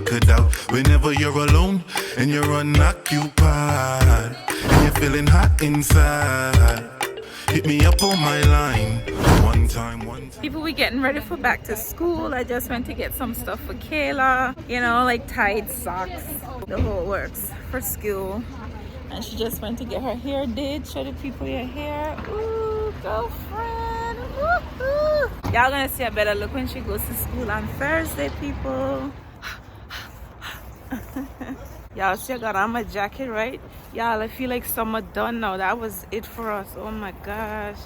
luck it out. Whenever you're alone and you're unoccupied, and you're feeling hot inside, hit me up on my line. One time. People, we getting ready for back to school. I just went to get some stuff for Kayla, you know, like tights, socks, the whole works for school. And she just went to get her hair did. Show the people your hair. Ooh, girlfriend. Woo-hoo. Y'all gonna see a better look when she goes to school on Thursday, people. Y'all see I got on my jacket, right? Y'all, I feel like summer done now. That was it for us. Oh my gosh.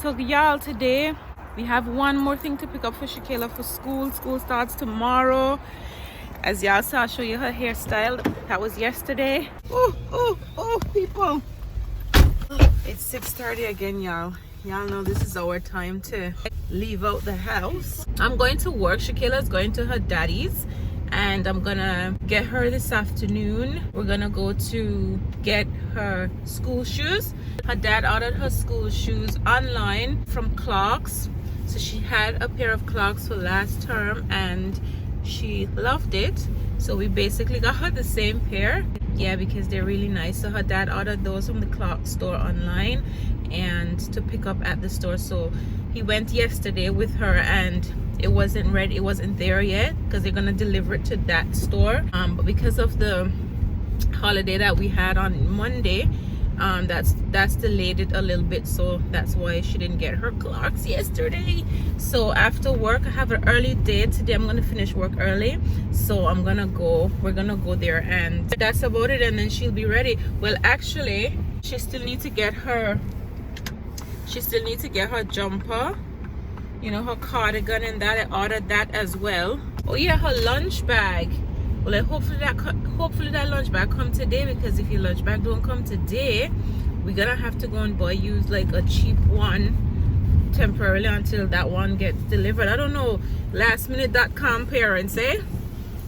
So y'all, today we have one more thing to pick up for ShéKayla for school. School starts tomorrow. As y'all saw, I'll show you her hairstyle. That was yesterday. Oh, people. It's 6:30 again, y'all. Y'all know this is our time to leave out the house. I'm going to work. ShéKayla's going to her daddy's. And I'm gonna get her this afternoon. We're gonna go to get her school shoes. Her dad ordered her school shoes online from Clark's. So she had a pair of Clark's for last term and she loved it. So we basically got her the same pair. Yeah, because they're really nice. So her dad ordered those from the Clark's store online and to pick up at the store. So he went yesterday with her and it wasn't ready, it wasn't there yet because they're gonna deliver it to that store, but because of the holiday that we had on Monday, that's delayed it a little bit, so that's why she didn't get her Clarks yesterday. So after work, I have an early day today. I'm gonna finish work early, so we're gonna go there, and that's about it, and then she'll be ready. Well, actually, she still needs to get her jumper, you know, her cardigan, and that I ordered that as well. Oh yeah, her lunch bag. Well, hopefully that lunch bag come today, because if your lunch bag don't come today, we're gonna have to go and use like a cheap one temporarily until that one gets delivered. I don't know, lastminute.com parents,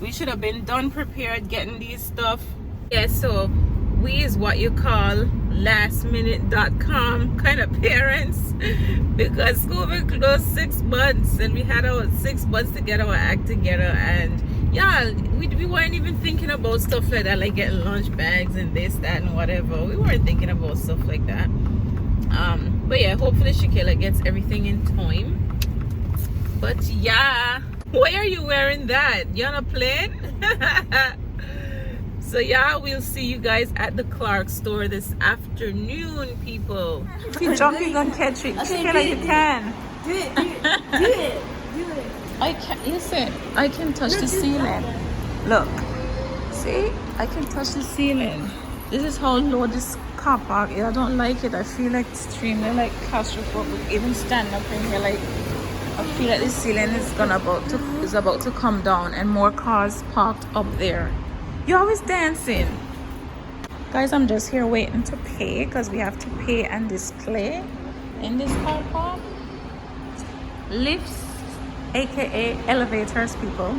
we should have been done prepared getting these stuff. Yeah, so we is what you call lastminute.com kind of parents, because school been closed 6 months and we had our 6 months to get our act together, and yeah, we weren't even thinking about stuff like that, like getting lunch bags and this, that, and whatever. We weren't thinking about stuff like that. But yeah, hopefully ShéKayla gets everything in time. But yeah, why are you wearing that? You on a plane? So yeah, we'll see you guys at the Clark store this afternoon, people. If you jump, you're gonna catch it. ShéKayla, you can. Do it. I can't. Listen, I can touch the ceiling. Look, see, I can touch the ceiling. This is how low this car park is. I don't like it. I feel like extremely like claustrophobic. Even standing up in here, like I feel like the ceiling is about to come down, and more cars parked up there. You're always dancing. Guys, I'm just here waiting to pay because we have to pay and display in this car park. Lifts, aka elevators, people.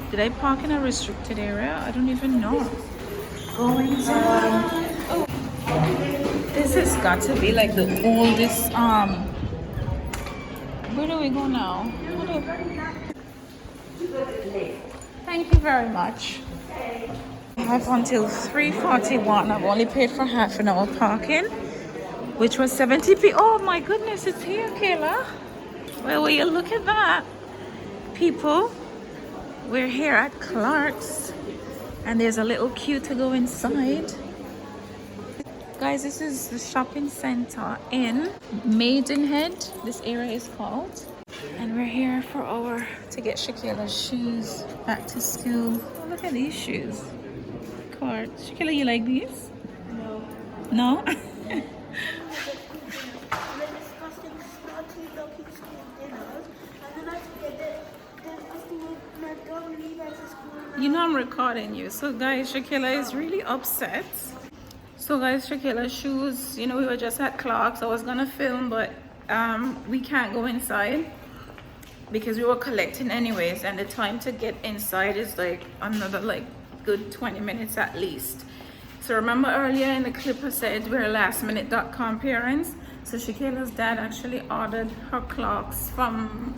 Did I park in a restricted area? I don't even know. Going down. Oh. This has got to be like the oldest, where do we go now? Thank you very much. I have until 3:41. I've only paid for half an hour parking, which was 70p. Oh my goodness, it's here, Kayla. Well, will you look at that? People, we're here at Clark's, and there's a little queue to go inside. Guys, this is the shopping center in Maidenhead, this area is called. And we're here to get ShéKayla's shoes back to school. Oh, look at these shoes. ShéKayla, you like these? No. No? You know I'm recording you. So guys, ShéKayla is really upset. So guys, ShéKayla's shoes, you know, we were just at Clark's. I was gonna film, but we can't go inside because we were collecting anyways, and the time to get inside is like another like good 20 minutes at least. So remember earlier in the clip I said we're lastminute.com parents. So ShéKayla's dad actually ordered her Clarks from,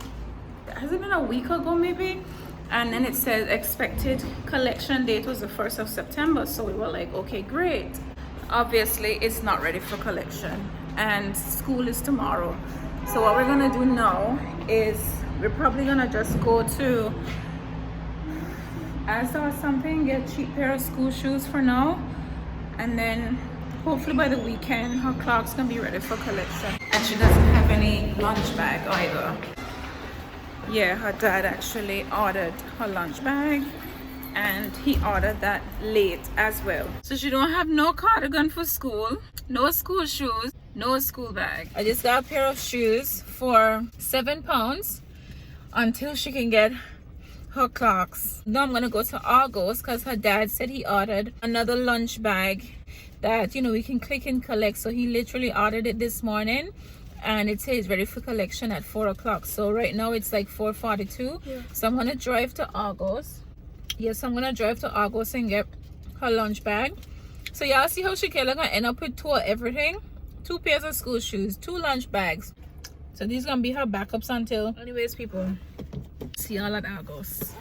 has it been a week ago maybe? and then it says expected collection date was the 1st of September. So we were like, okay, great. Obviously it's not ready for collection and school is tomorrow. So what we're gonna do now is we're probably gonna just go to Asda or something, get a cheap pair of school shoes for now, and then hopefully by the weekend her Clark's gonna be ready for collection. And she doesn't have any lunch bag either. Yeah, her dad actually ordered her lunch bag and he ordered that late as well. So she don't have no cardigan for school, no school shoes, no school bag. I just got a pair of shoes for £7 until she can get her Clarks. Now I'm gonna go to Argos because her dad said he ordered another lunch bag that, you know, we can click and collect. So he literally ordered it this morning and it says ready for collection at 4 o'clock. So right now it's like 4:42. Yeah. So I'm gonna drive to Argos. Yes, I'm gonna drive to Argos and get her lunch bag. So y'all see how ShéKayla gonna end up with 2 of everything, 2 pairs of school shoes, 2 lunch bags. So these gonna be her backups until, anyways people, see y'all at Argos.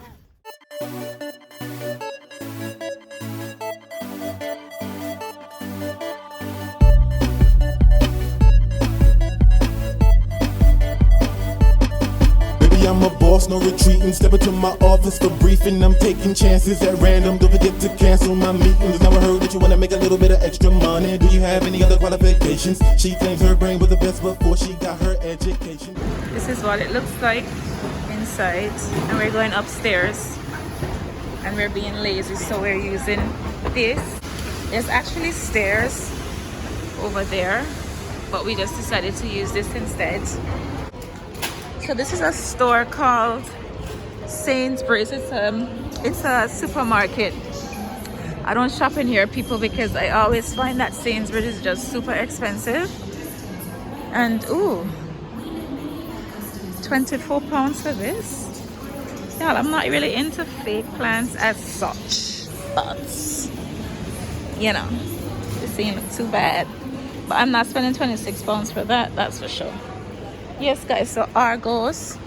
I'm a boss, no retreating. Step into my office for briefing. I'm taking chances at random. Don't forget to cancel my meetings. Now I heard that you wanna make a little bit of extra money. Do you have any other qualifications? She claims her brain was the best before she got her education. This is what it looks like inside, and we're going upstairs and we're being lazy, so we're using this. There's actually stairs over there, but we just decided to use this instead. So this is a store called Sainsbury. It's a supermarket. I don't shop in here, people, because I always find that Sainsbury is just super expensive. And ooh, £24 for this. Yeah, I'm not really into fake plants as such, but you know, this ain't look too bad. But I'm not spending £26 for that, that's for sure. Yes guys, so Argos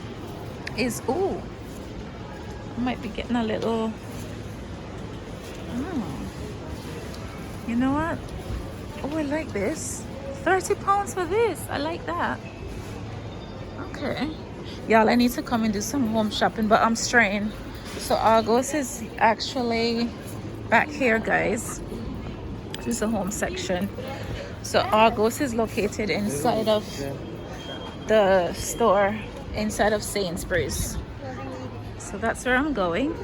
is, ooh, I might be getting a little, you know what, oh, I like this. £30 for this, I like that. Okay, y'all, I need to come and do some home shopping, but I'm straying. So Argos is actually back here, guys. This is the home section. So Argos is located inside of the store, inside of Sainsbury's. So that's where I'm going,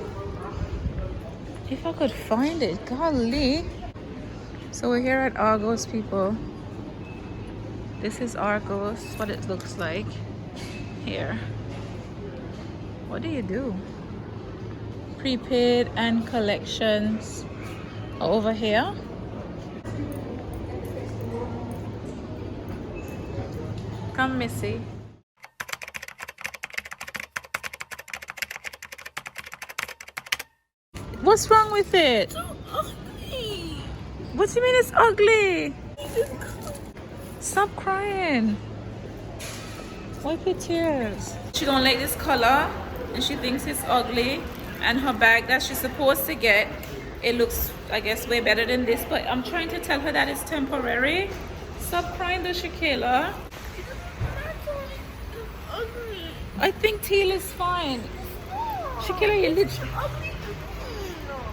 if I could find it. Golly. So we're here at Argos, people. This is Argos, what it looks like here. What do you do? Prepaid and collections over here. Come, Missy. What's wrong with it? It's so ugly. What do you mean it's ugly? Stop crying. Wipe your tears. She don't like this color and she thinks it's ugly, and her bag that she's supposed to get, it looks, I guess, way better than this, but I'm trying to tell her that it's temporary. Stop crying though, ShéKayla. I think teal is fine. ShéKayla, you're literally,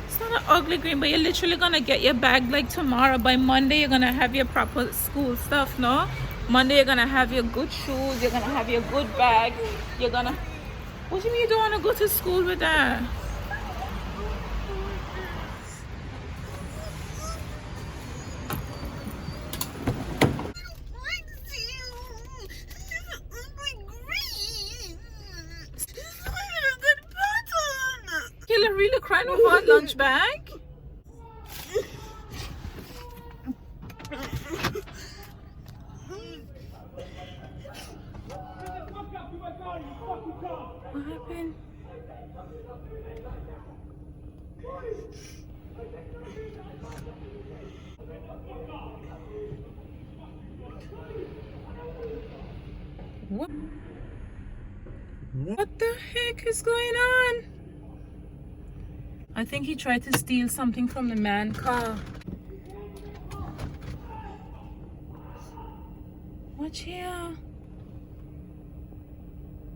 it's not an ugly green, but you're literally gonna get your bag like tomorrow. By Monday, you're gonna have your proper school stuff, no? Monday, you're gonna have your good shoes, you're gonna have your good bag, you're gonna... What do you mean you don't wanna go to school with that? Kayla really crying over her lunch bag? What happened? What the heck is going on? I think he tried to steal something from the man's car. Watch here.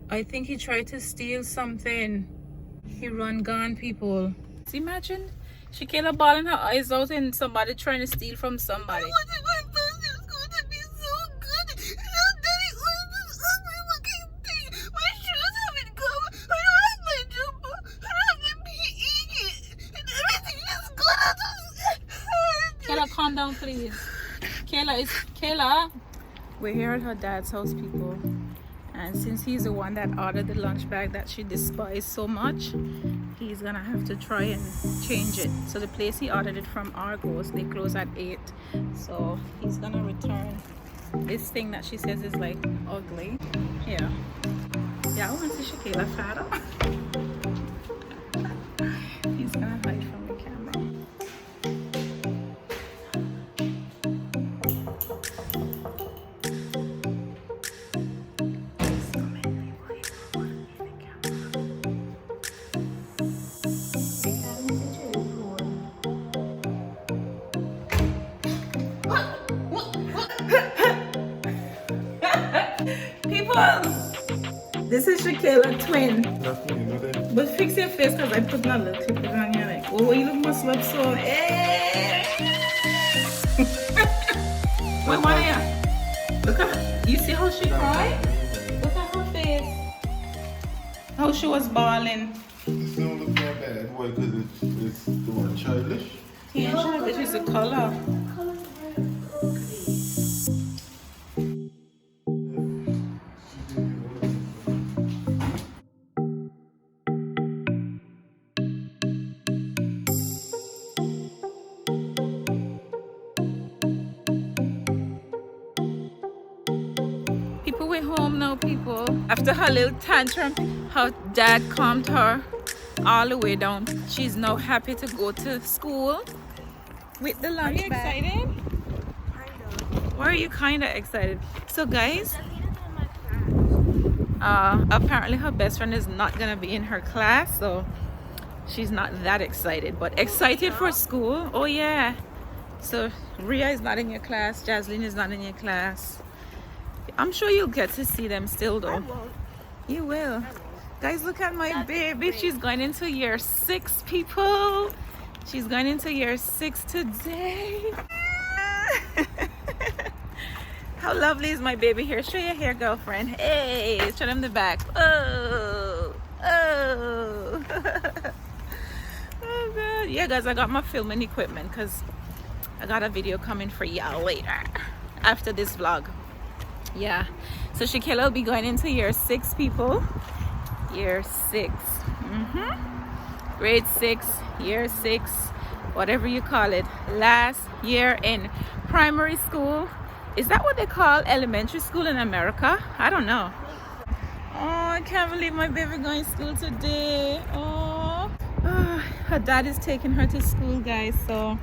I think he tried to steal something. He run gone, people. Imagine ShéKayla bawling her eyes out and somebody trying to steal from somebody. Kayla, calm down, please. Kayla. We're here at her dad's house, people. And since he's the one that ordered the lunch bag that she despised so much, he's gonna have to try and change it. So the place he ordered it from, Argos, they close at 8. So he's gonna return this thing that she says is like ugly. Yeah. Yeah, I want to see ShéKayla fatter. He's gonna hide from the camera. This is ShéKayla twin. But fix your face because I put my little clip on your neck. Oh, you look must look so. Hey. Wait, what are you? Look at her. You see how she cried? Look at her face. How she was bawling. This don't look that bad. Why? Because it's the one childish. Yeah, childish is the color. We're home now, people. After her little tantrum, her dad calmed her all the way down. She's now happy to go to school with the lunch bag. Are you excited? Kinda. Why are you kinda excited? So guys, apparently her best friend is not gonna be in her class, so she's not that excited, but excited for school. Oh yeah. So Ria is not in your class, Jaslyn is not in your class. I'm sure you'll get to see them still though. I won't. You will. Guys, look at my baby. She's going into year 6, people. She's going into year 6 today. How lovely is my baby here? Show your hair, girlfriend. Hey, show them the back. Oh, oh. Oh god. Yeah guys, I got my filming equipment because I got a video coming for y'all later after this vlog. Yeah, so ShéKayla will be going into year 6, people. Year 6. Grade 6, year 6, whatever you call it. Last year in primary school. Is that what they call elementary school in America? I don't know. Oh, I can't believe my baby going to school today. Oh, her dad is taking her to school, guys. So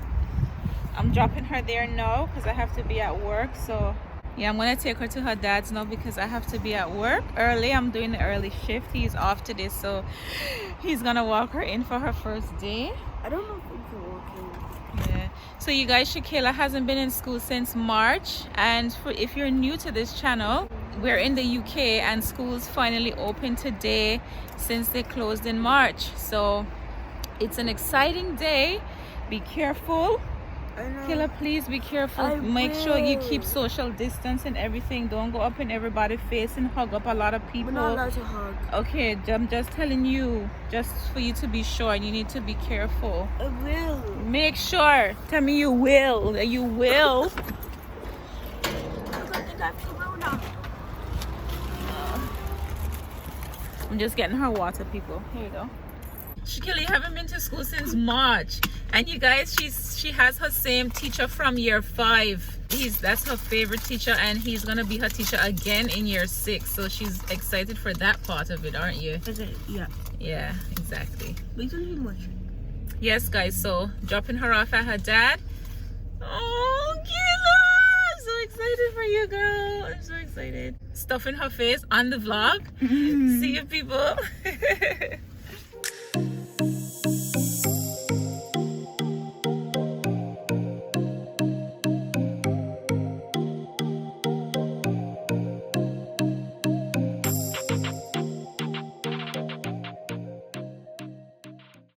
I'm dropping her there now because I have to be at work. So yeah, I'm gonna take her to her dad's now because I have to be at work early. I'm doing the early shift. He's off today, so he's gonna walk her in for her first day. I don't know if we can walk in. Yeah. So you guys, ShéKayla hasn't been in school since March, and if you're new to this channel, we're in the UK and schools finally opened today since they closed in March. So it's an exciting day. Be careful. Kayla, please be careful. Make sure you keep social distance and everything. Don't go up in everybody's face and hug up a lot of people. We're not allowed to hug. Okay, I'm just telling you, just for you to be sure, and you need to be careful. I will. Make sure. Tell me you will. You will. I'm just getting her water, people. Here you go. ShéKayla, you haven't been to school since March, and you guys, she has her same teacher from year 5. That's her favorite teacher, and he's gonna be her teacher again in year 6. So she's excited for that part of it, aren't you? Yeah. Yeah, exactly. We don't need much. Yes, guys. So dropping her off at her dad. Oh, Kayla! I'm so excited for you, girl. I'm so excited. Stuffing her face on the vlog. See you, people.